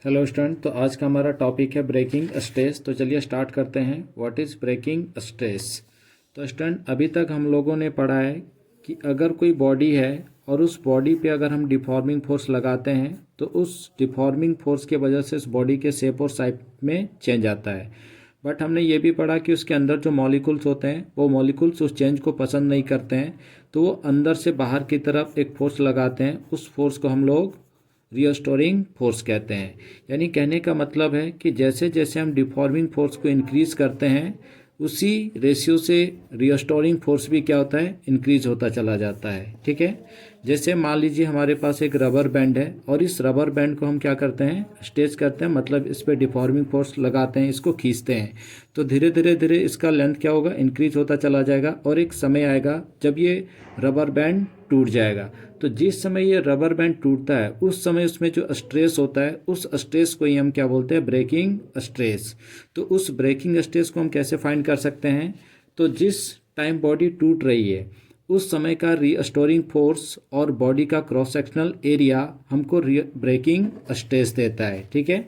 Hello student. तो आज का हमारा टॉपिक है ब्रेकिंग स्ट्रेस। तो चलिए स्टार्ट करते हैं। What is breaking stress. तो स्टूडेंट अभी तक हम लोगों ने पढ़ा है कि अगर कोई बॉडी है और उस बॉडी पे अगर हम डिफॉर्मिंग फोर्स लगाते हैं तो उस डिफॉर्मिंग फोर्स के वजह से उस बॉडी के शेप और साइज में चेंज आता है। बट हमने ये भी पढ़ा कि उसके अंदर जो मॉलिक्यूल्स होते हैं वो मॉलिक्यूल्स उस चेंज को पसंद नहीं करते हैं, तो वो अंदर से बाहर की तरफ एक फोर्स लगाते हैं। उस फोर्स को हम लोग रिस्टोरिंग फोर्स कहते हैं। यानी कहने का मतलब है कि जैसे जैसे हम डिफॉर्मिंग फोर्स को इंक्रीज करते हैं उसी रेशियो से रिस्टोरिंग फोर्स भी क्या होता है, इंक्रीज होता चला जाता है। ठीक है। जैसे मान लीजिए हमारे पास एक रबर बैंड है और इस रबर बैंड को हम क्या करते हैं, स्ट्रेच करते हैं, मतलब इस पर डिफॉर्मिंग फोर्स लगाते हैं, इसको खींचते हैं। तो धीरे धीरे धीरे इसका लेंथ क्या होगा, इंक्रीज होता चला जाएगा और एक समय आएगा जब ये रबर बैंड टूट जाएगा। तो जिस समय ये रबर बैंड टूटता है उस समय उसमें जो स्ट्रेस होता है उस स्ट्रेस को ही हम क्या बोलते हैं, ब्रेकिंग स्ट्रेस। तो उस ब्रेकिंग स्ट्रेस को हम कैसे फाइंड कर सकते हैं, तो जिस टाइम बॉडी टूट रही है उस समय का रीस्टोरिंग फोर्स और बॉडी का क्रॉस सेक्शनल एरिया हमको ब्रेकिंग स्ट्रेस देता है। ठीक है।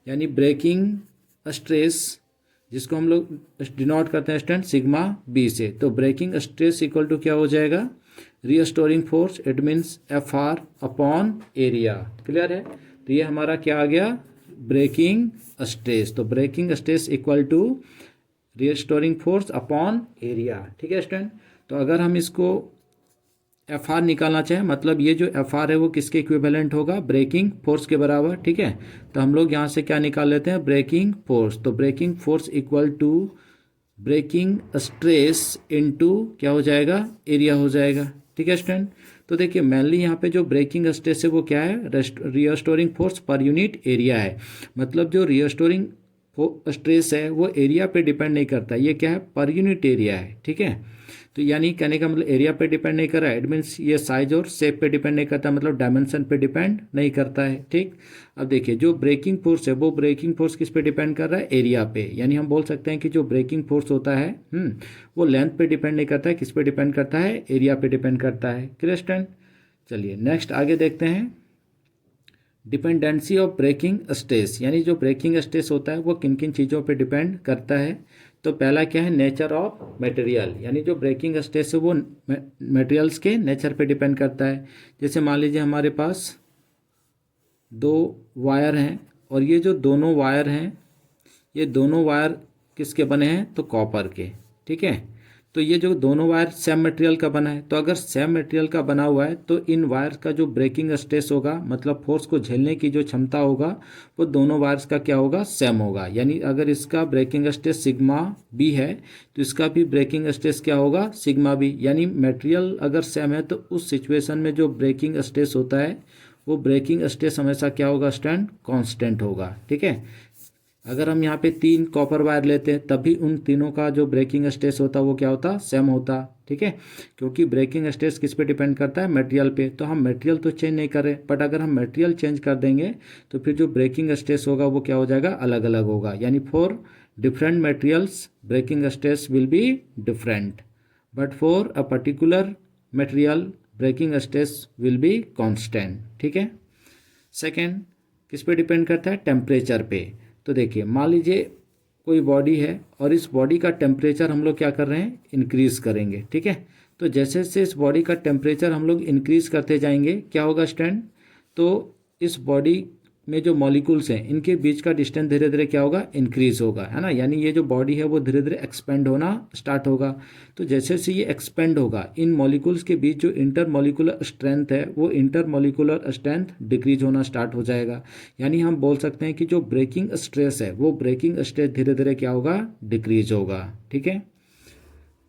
यानी ब्रेकिंग स्ट्रेस जिसको हम लोग डिनोट करते हैं स्टूडेंट सिग्मा बी से। तो ब्रेकिंग स्ट्रेस इक्वल टू क्या हो जाएगा, restoring force, it means F R upon area. Clear है। तो ये हमारा क्या आ गया, ब्रेकिंग स्ट्रेस। तो breaking stress equal to restoring force upon area. ठीक है स्टूडेंट। तो अगर हम इसको एफ आर निकालना चाहें, मतलब ये जो एफ आर है वो किसके इक्विवेलेंट होगा, ब्रेकिंग फोर्स के बराबर। ठीक है। तो हम लोग यहाँ से क्या निकाल लेते हैं, ब्रेकिंग फोर्स। तो breaking force equal to breaking stress into क्या हो जाएगा, एरिया हो जाएगा। ठीक है स्टूडेंट। तो देखिए मेनली यहाँ पे जो ब्रेकिंग स्ट्रेस है वो क्या है, restoring force per unit area है। मतलब जो रिस्टोरिंग स्ट्रेस है वो एरिया पे डिपेंड नहीं करता, ये क्या है, पर यूनिट एरिया है। ठीक है। तो यानी कहने का मतलब एरिया पे डिपेंड नहीं कर रहा है, इट मीन्स ये साइज और शेप पे डिपेंड नहीं करता, मतलब डायमेंशन पे डिपेंड नहीं करता है। ठीक। अब देखिए जो ब्रेकिंग फोर्स है वो ब्रेकिंग फोर्स किस पे डिपेंड कर रहा है, एरिया पे। यानी हम बोल सकते हैं कि जो ब्रेकिंग फोर्स होता है वो लेंथ पे डिपेंड नहीं करता है, किस पे डिपेंड करता है, एरिया पे डिपेंड करता है। Clear student. चलिए नेक्स्ट आगे देखते हैं। डिपेंडेंसी ऑफ ब्रेकिंग स्ट्रेस, यानी जो ब्रेकिंग स्ट्रेस होता है वो किन किन चीज़ों पे डिपेंड करता है। तो पहला क्या है, नेचर ऑफ मटेरियल। यानी जो ब्रेकिंग स्ट्रेस है वो मटेरियल्स के नेचर पे डिपेंड करता है। जैसे मान लीजिए हमारे पास दो वायर हैं और ये जो दोनों वायर हैं ये दोनों वायर किसके बने हैं, तो कॉपर के। ठीक है। तो ये जो दोनों वायर सेम मटेरियल का बना है, तो अगर सेम मटेरियल का बना हुआ है तो इन वायर्स का जो ब्रेकिंग स्ट्रेस होगा, मतलब फोर्स को झेलने की जो क्षमता होगा वो दोनों वायर्स का क्या होगा, सेम होगा। यानी अगर इसका ब्रेकिंग स्ट्रेस सिग्मा बी है तो इसका भी ब्रेकिंग स्ट्रेस क्या होगा, सिग्मा बी। यानी मटेरियल अगर सेम है तो उस सिचुएशन में जो ब्रेकिंग स्ट्रेस होता है वो ब्रेकिंग स्ट्रेस हमेशा क्या होगा, स्टैंड कांस्टेंट होगा। ठीक है। अगर हम यहाँ पे 3 कॉपर वायर लेते हैं तब भी उन तीनों का जो ब्रेकिंग स्ट्रेस होता वो क्या होता, सेम होता। ठीक है। क्योंकि ब्रेकिंग स्ट्रेस किस पे डिपेंड करता है, मटेरियल पे। तो हम मटेरियल तो चेंज नहीं कर रहे, बट अगर हम मटेरियल चेंज कर देंगे तो फिर जो ब्रेकिंग स्ट्रेस होगा वो क्या हो जाएगा, अलग अलग होगा। यानी for different materials breaking stress will be different, but for a particular material breaking stress will be constant. ठीक है। सेकेंड किस पे डिपेंड करता है, टेम्परेचर पे। तो देखिए मान लीजिए कोई बॉडी है और इस बॉडी का टेम्परेचर हम लोग क्या कर रहे हैं, इंक्रीज करेंगे। ठीक है। तो जैसे जैसे इस बॉडी का टेम्परेचर हम लोग इंक्रीज करते जाएंगे क्या होगा स्टूडेंट, तो इस बॉडी में जो मॉलिक्यूल्स हैं इनके बीच का डिस्टेंस धीरे धीरे क्या होगा, इंक्रीज होगा, है ना। यानी ये जो बॉडी है वो धीरे धीरे एक्सपेंड होना स्टार्ट होगा। तो जैसे जैसे ये एक्सपेंड होगा इन मॉलिक्यूल्स के बीच जो इंटर मॉलिक्यूलर स्ट्रेंथ है वो इंटर मॉलिक्यूलर स्ट्रेंथ डिक्रीज होना स्टार्ट हो जाएगा। यानी हम बोल सकते हैं कि जो ब्रेकिंग स्ट्रेस है वो ब्रेकिंग स्ट्रेस धीरे धीरे क्या होगा, डिक्रीज होगा। ठीक है।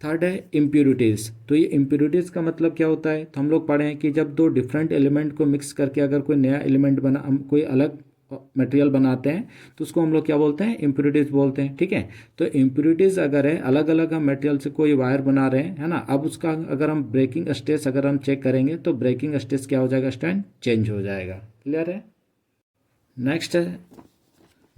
थर्ड है इम्प्यूरिटीज़। तो ये इम्प्यूरिटीज़ का मतलब क्या होता है, तो हम लोग पढ़े हैं कि जब दो डिफरेंट एलिमेंट को मिक्स करके अगर कोई नया एलिमेंट बना, हम कोई अलग मटेरियल बनाते हैं तो उसको हम लोग क्या बोलते हैं, इम्प्यूरिटीज़ बोलते हैं। ठीक है। तो इम्प्यूरिटीज़ अगर है, अलग अलग हम मटेरियल से कोई वायर बना रहे हैं, है ना, अब उसका अगर हम ब्रेकिंग स्ट्रेस अगर हम चेक करेंगे तो ब्रेकिंग स्ट्रेस क्या हो जाएगा, स्टैंड चेंज हो जाएगा। क्लियर है। नेक्स्ट है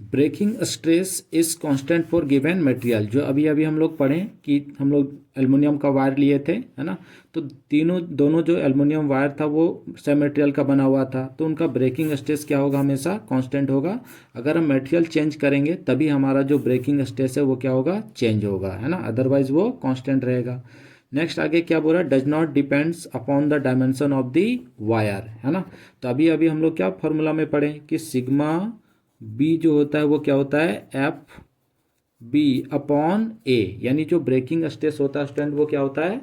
breaking stress is constant for given material. जो अभी अभी हम लोग पढ़ें कि हम लोग एल्युमिनियम का वायर लिए थे, है ना, तो दोनों जो एल्युमिनियम वायर था वो सेम मटेरियल का बना हुआ था, तो उनका ब्रेकिंग स्ट्रेस क्या होगा, हमेशा कांस्टेंट होगा। अगर हम मटेरियल चेंज करेंगे तभी हमारा जो ब्रेकिंग स्ट्रेस है वो क्या होगा, चेंज होगा, है ना, अदरवाइज वो कांस्टेंट रहेगा। नेक्स्ट आगे क्या बोल रहा है, does not depends upon the dimension of the wire, है ना। तो अभी अभी हम लोग क्या फॉर्मूला में पढ़े कि सिग्मा बी जो होता है वो क्या होता है, एफ बी अपॉन ए, यानी जो ब्रेकिंग स्ट्रेस होता है स्टूडेंट वो क्या होता है,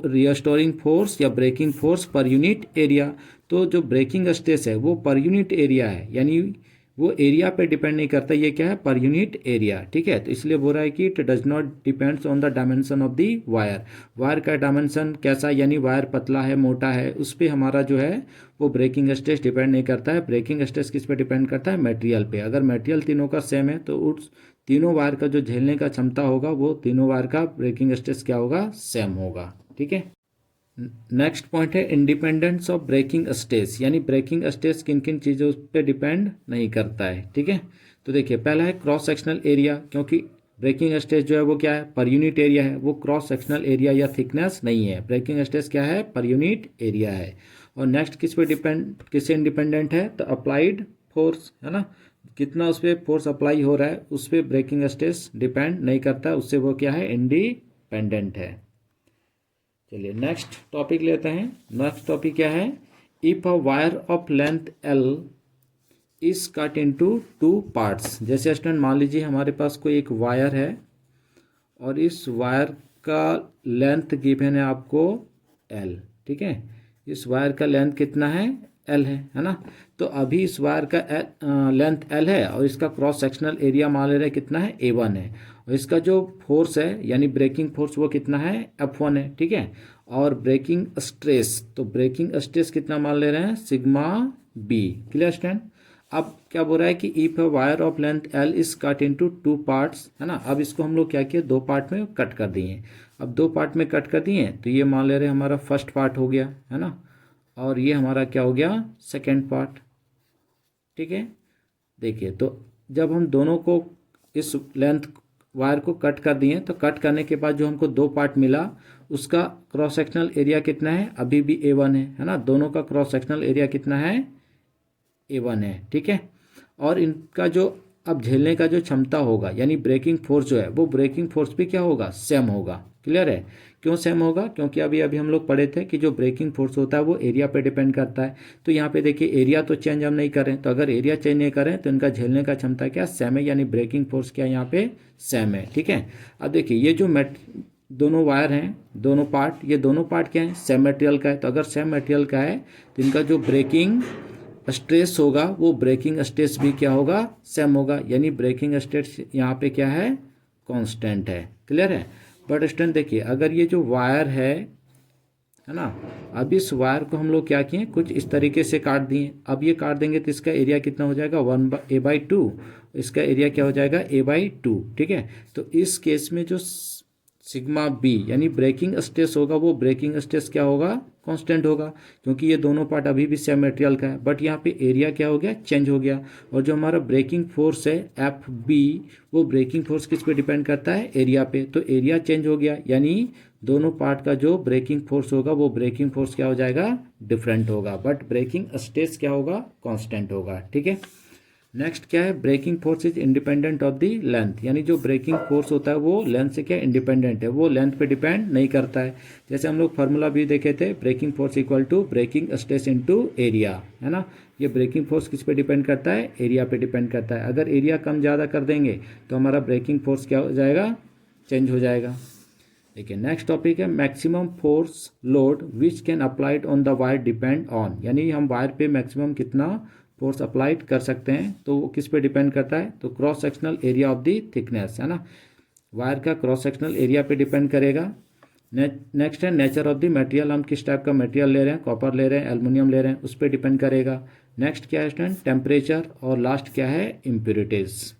रिस्टोरिंग फोर्स या breaking force per unit area. तो जो ब्रेकिंग स्ट्रेस है वो पर यूनिट एरिया है, यानी वो एरिया पे डिपेंड नहीं करता, ये क्या है, पर यूनिट एरिया, ठीक है। तो इसलिए बोल रहा है कि it does not depends on the dimension of the wire. Wire का डायमेंशन कैसा, यानी वायर पतला है मोटा है, उस पर हमारा जो है वो ब्रेकिंग स्ट्रेस डिपेंड नहीं करता है। ब्रेकिंग स्ट्रेस किस पे डिपेंड करता है, मटेरियल पे। अगर मटेरियल तीनों का सेम है तो उस तीनों वायर का जो झेलने का क्षमता होगा वो तीनों वायर का ब्रेकिंग स्ट्रेस क्या होगा, सेम होगा, ठीक है। नेक्स्ट पॉइंट है इंडिपेंडेंस ऑफ ब्रेकिंग स्ट्रेस, यानी ब्रेकिंग स्ट्रेस किन किन चीज़ों पे डिपेंड नहीं करता है, ठीक है। तो देखिए पहला है क्रॉस सेक्शनल एरिया, क्योंकि ब्रेकिंग स्ट्रेस जो है वो क्या है, पर यूनिट एरिया है, वो क्रॉस सेक्शनल एरिया या थिकनेस नहीं है। ब्रेकिंग स्ट्रेस क्या है, पर यूनिट एरिया है। और नेक्स्ट किस पे डिपेंड, किससे इंडिपेंडेंट है, तो अप्लाइड फोर्स, है ना, कितना उस पर फोर्स अप्लाई हो रहा है उस पर ब्रेकिंग स्ट्रेस डिपेंड नहीं करता, उससे वो क्या है, इंडिपेंडेंट है। चलिए नेक्स्ट टॉपिक लेते हैं। नेक्स्ट टॉपिक क्या है, if a wire of length L is cut into 2 parts. जैसे स्टूडेंट मान लीजिए हमारे पास कोई एक वायर है और इस वायर का लेंथ गिवन है आपको एल, ठीक है। इस वायर का लेंथ कितना है, एल है ना। तो अभी इस वायर का लेंथ एल है और इसका क्रॉस सेक्शनल एरिया मान ले रहे हैं कितना है, A1 है, और इसका जो फोर्स है यानी ब्रेकिंग फोर्स वो कितना है, F1 है, ठीक है। और ब्रेकिंग स्ट्रेस, तो ब्रेकिंग स्ट्रेस कितना मान ले रहे हैं, सिग्मा बी, क्लियर स्टैंड। अब क्या बोल रहा है कि if a wire of length L is cut into 2 parts, है ना। अब इसको हम लोग क्या किए, 2 पार्ट में कट कर दिए। अब 2 पार्ट में कट कर दिए तो ये मान ले रहे हैं हमारा फर्स्ट पार्ट हो गया, है ना, और ये हमारा क्या हो गया, सेकेंड पार्ट, ठीक है। देखिए तो जब हम दोनों को इस लेंथ वायर को कट कर दिए तो कट करने के बाद जो हमको 2 पार्ट मिला उसका क्रॉस सेक्शनल एरिया कितना है, अभी भी A1 है ना। दोनों का क्रॉस सेक्शनल एरिया कितना है, A1 है, ठीक है। और इनका जो अब झेलने का जो क्षमता होगा यानी ब्रेकिंग फोर्स जो है वो ब्रेकिंग फोर्स भी क्या होगा, सेम होगा, क्लियर है। क्यों सेम होगा, क्योंकि अभी अभी हम लोग पढ़े थे कि जो ब्रेकिंग फोर्स होता है वो एरिया पे डिपेंड करता है। तो यहाँ पे देखिए एरिया तो चेंज हम नहीं करें, तो अगर एरिया चेंज नहीं करें तो इनका झेलने का क्षमता क्या सेम है, यानी ब्रेकिंग फोर्स क्या यहाँ पे सेम है, ठीक है। अब देखिए ये जो दोनों वायर हैं, दोनों पार्ट, ये दोनों पार्ट क्या है, सेम मटेरियल का है। तो अगर सेम मटेरियल का है तो इनका जो ब्रेकिंग स्ट्रेस होगा वो ब्रेकिंग स्ट्रेस भी क्या होगा, सेम होगा, यानी ब्रेकिंग स्ट्रेस यहाँ पे क्या है, कांस्टेंट है, क्लियर है। बट स्टूडेंट देखिए अगर ये जो वायर है ना, अब इस वायर को हम लोग क्या किए, कुछ इस तरीके से काट दिए। अब ये काट देंगे तो इसका एरिया कितना हो जाएगा, 1/A/2, इसका एरिया क्या हो जाएगा, A/2, ठीक है। तो इस केस में जो सिग्मा बी यानी ब्रेकिंग स्ट्रेस होगा वो ब्रेकिंग स्ट्रेस क्या होगा, कांस्टेंट होगा, क्योंकि ये दोनों पार्ट अभी भी सेम मटेरियल का है। बट यहाँ पे एरिया क्या हो गया, चेंज हो गया। और जो हमारा ब्रेकिंग फोर्स है एफ बी, वो ब्रेकिंग फोर्स किस पे डिपेंड करता है, एरिया पे। तो एरिया चेंज हो गया यानी दोनों पार्ट का जो ब्रेकिंग फोर्स होगा वो ब्रेकिंग फोर्स क्या हो जाएगा, डिफरेंट होगा, बट ब्रेकिंग स्ट्रेस क्या होगा, कांस्टेंट होगा, ठीक है। नेक्स्ट क्या है, breaking force is independent of the length, यानी जो ब्रेकिंग फोर्स होता है वो लेंथ से क्या इंडिपेंडेंट है, वो लेंथ पे डिपेंड नहीं करता है। जैसे हम लोग फार्मूला भी देखे थे, breaking force equal to breaking stress into area, है ना। ये ब्रेकिंग फोर्स किस पे डिपेंड करता है, एरिया पे डिपेंड करता है। अगर एरिया कम ज़्यादा कर देंगे तो हमारा ब्रेकिंग फोर्स क्या हो जाएगा, चेंज हो जाएगा। देखिए नेक्स्ट टॉपिक है maximum force load which can applied on the wire depend on, यानी हम वायर पे मैक्सिमम कितना फोर्स अप्लाइड कर सकते हैं, तो वो किस पे डिपेंड करता है, तो cross sectional area of the thickness, है ना। वायर का क्रॉस सेक्शनल एरिया पे डिपेंड करेगा। नेक्स्ट है नेचर ऑफ द मटेरियल, हम किस टाइप का मटेरियल ले रहे हैं, कॉपर ले रहे हैं, एल्युमिनियम ले रहे हैं, उस पर डिपेंड करेगा। नेक्स्ट क्या है स्टूडेंट, टेम्परेचर, और लास्ट क्या है, इम्प्योरिटीज।